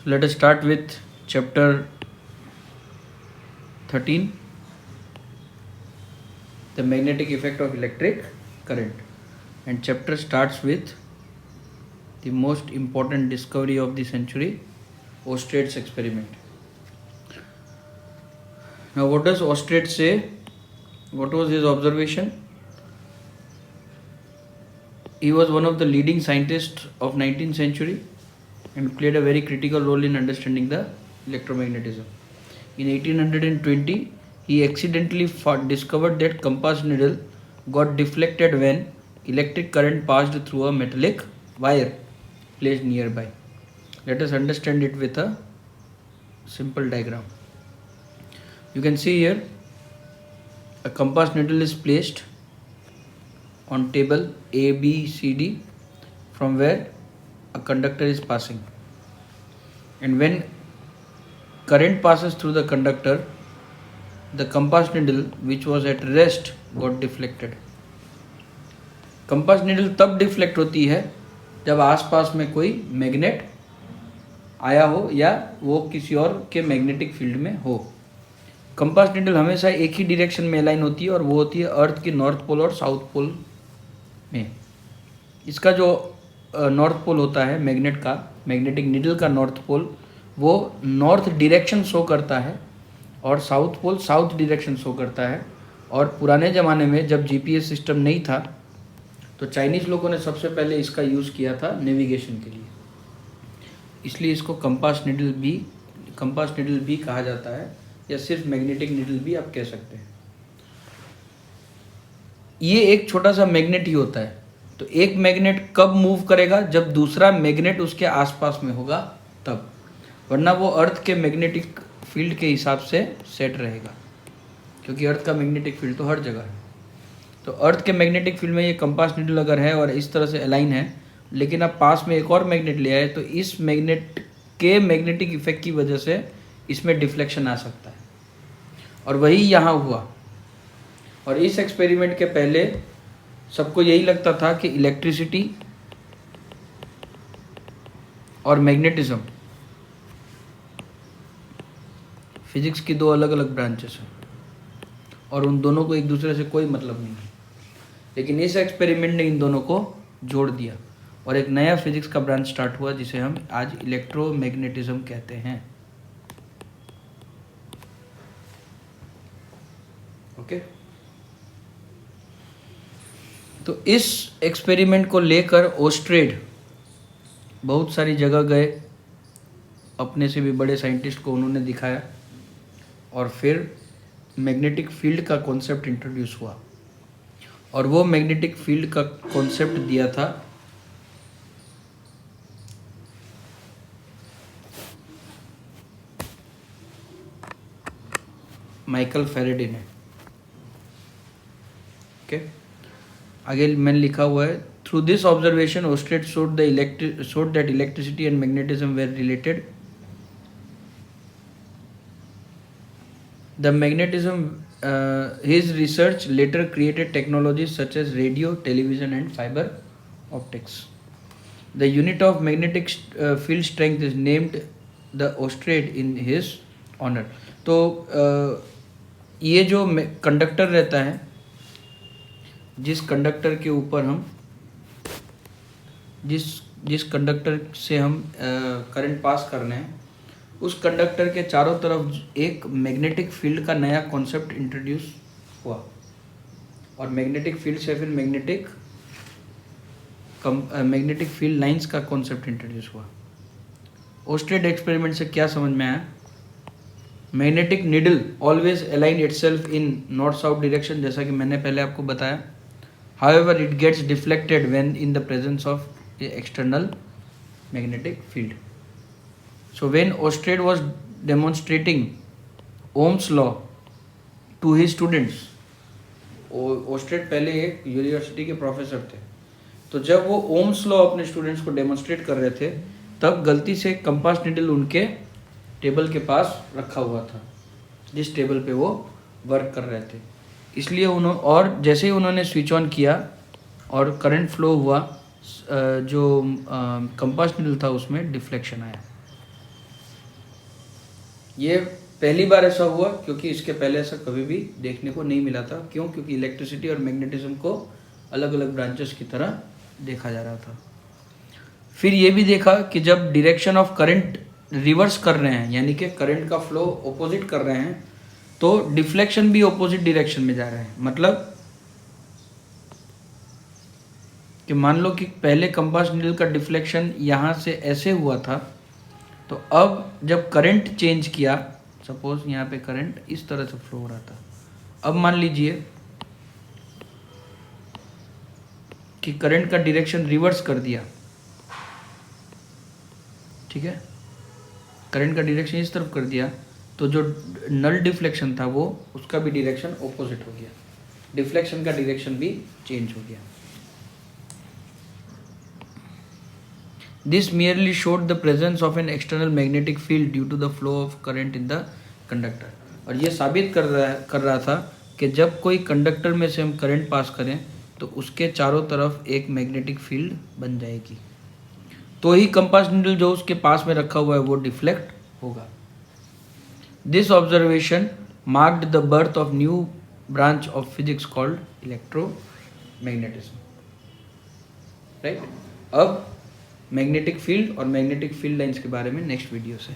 Let us start with chapter 13, the magnetic effect of electric current. And chapter starts with the most important discovery of the century, Oersted's experiment. Now, what does Oersted say? What was his observation? He was one of the leading scientists of 19th century and played a very critical role in understanding the electromagnetism. In 1820, he accidentally discovered that compass needle got deflected when electric current passed through a metallic wire placed nearby. Let us understand it with a simple diagram. You can see here a compass needle is placed on table A, B, C, D from where a conductor is passing. And when current passes through the conductor, the compass needle which was at rest got deflected. Compass needle तब deflect होती है जब आसपास में कोई magnet आया हो या वो किसी और के मैग्नेटिक फील्ड में हो. कंपास नीडल हमेशा एक ही डायरेक्शन में अलाइन होती है और वो होती है अर्थ के नॉर्थ पोल और साउथ पोल में. इसका जो नॉर्थ पोल होता है मैग्नेट का, मैग्नेटिक नीडल का नॉर्थ पोल, वो नॉर्थ डायरेक्शन शो करता है और south pole south direction show करता है. और पुराने ज़माने में जब जीपीएस सिस्टम नहीं था तो चाइनीज़ लोगों ने सबसे पहले इसका यूज़ किया था नेविगेशन के लिए, इसलिए इसको कंपास नीडल भी कहा जाता है या सिर्फ मैग्नेटिक नीडल भी आप कह सकते हैं. ये एक छोटा सा मैग्नेट ही होता है. तो एक मैग्नेट कब मूव करेगा? जब दूसरा मैग्नेट उसके आसपास में होगा तब, वरना वो अर्थ के मैग्नेटिक फील्ड के हिसाब से सेट रहेगा, क्योंकि अर्थ का मैग्नेटिक फील्ड तो हर जगह है. तो अर्थ के मैग्नेटिक फील्ड में ये कंपास नीडल अगर है और इस तरह से अलाइन है, लेकिन आप पास में एक और मैग्नेट ले आए तो इस मैग्नेट के मैग्नेटिक इफेक्ट की वजह से इसमें डिफ्लेक्शन आ सकता है. और वही यहाँ हुआ. और इस एक्सपेरिमेंट के पहले सबको यही लगता था कि इलेक्ट्रिसिटी और मैग्नेटिज्म फिजिक्स की दो अलग अलग ब्रांचेस हैं और उन दोनों को एक दूसरे से कोई मतलब नहीं है. लेकिन इस एक्सपेरिमेंट ने इन दोनों को जोड़ दिया और एक नया फिजिक्स का ब्रांच स्टार्ट हुआ जिसे हम आज इलेक्ट्रोमैग्नेटिज्म कहते हैं. ओके. तो इस एक्सपेरिमेंट को लेकर ओर्स्टेड बहुत सारी जगह गए, अपने से भी बड़े साइंटिस्ट को उन्होंने दिखाया और फिर मैग्नेटिक फील्ड का कॉन्सेप्ट इंट्रोड्यूस हुआ. और वो मैग्नेटिक फील्ड का कॉन्सेप्ट दिया था माइकल फैराडे ने. ओके. आगे मैंने लिखा हुआ है, through this observation Oersted showed that electricity and magnetism were related. The magnetism, his research later created technologies such as radio, television and fiber optics. The unit of magnetic field strength is named the Oersted in his honor. तो ये जो conductor रहता है, जिस conductor के ऊपर हम जिस कंडक्टर से हम करंट पास करने हैं, उस कंडक्टर के चारों तरफ एक मैग्नेटिक फील्ड का नया कॉन्सेप्ट इंट्रोड्यूस हुआ और मैग्नेटिक फील्ड से फिर मैग्नेटिक फील्ड लाइंस का कॉन्सेप्ट इंट्रोड्यूस हुआ. ओर्स्टेड एक्सपेरिमेंट से क्या समझ में आया? Magnetic needle always align itself in north south direction, जैसा कि मैंने पहले आपको बताया. However it gets deflected when in the presence of a external magnetic field. So when Oersted was demonstrating Ohm's law to his students, Oersted पहले एक university के professor थे, तो जब वो ओम्स लॉ अपने स्टूडेंट्स को डेमोन्स्ट्रेट कर रहे थे तब गलती से कंपास नीडल उनके टेबल के पास रखा हुआ था, जिस टेबल पे वो वर्क कर रहे थे. इसलिए और जैसे ही उन्होंने स्विच ऑन किया और करंट फ्लो हुआ, जो कंपास नीडल था उसमें डिफ्लेक्शन आया. ये पहली बार ऐसा हुआ क्योंकि इसके पहले ऐसा कभी भी देखने को नहीं मिला था। क्यों? क्योंकि इलेक्ट्रिसिटी और मैग्नेटिज्म को अलग अलग ब्रांचेस की तरह देखा जा रहा था। फिर ये भी देखा कि जब डायरेक्शन ऑफ करंट रिवर्स कर रहे हैं, यानी कि करंट का फ्लो ऑपोजिट कर रहे हैं, तो डिफ्लेक्शन भी ऑपोजिट डायरेक्शन में जा रहे हैं। मतलब कि मान लो कि पहले कंपास नीडल का डिफ्लेक्शन यहाँ से ऐसे हुआ था, तो अब जब करंट चेंज किया, सपोज यहाँ पे करंट इस तरह से फ्लो हो रहा था, अब मान लीजिए कि करंट का डायरेक्शन रिवर्स कर दिया, ठीक है, करंट का डायरेक्शन इस तरफ कर दिया, तो जो नल डिफ्लेक्शन था वो उसका भी डायरेक्शन ऑपोजिट हो गया, डिफ्लेक्शन का डायरेक्शन भी चेंज हो गया। This merely showed the presence of an external magnetic field due to the flow of current in the conductor। और ये साबित कर रहा था कि जब कोई कंडक्टर में से हम करंट पास करें तो उसके चारों तरफ एक मैग्नेटिक फील्ड बन जाएगी, तो ही कंपास नीडल जो उसके पास में रखा हुआ है वो डिफ्लेक्ट होगा। This observation marked the birth of new branch of physics called electromagnetism. Right, अब मैग्नेटिक फील्ड और मैग्नेटिक फील्ड लाइंस के बारे में नेक्स्ट वीडियो से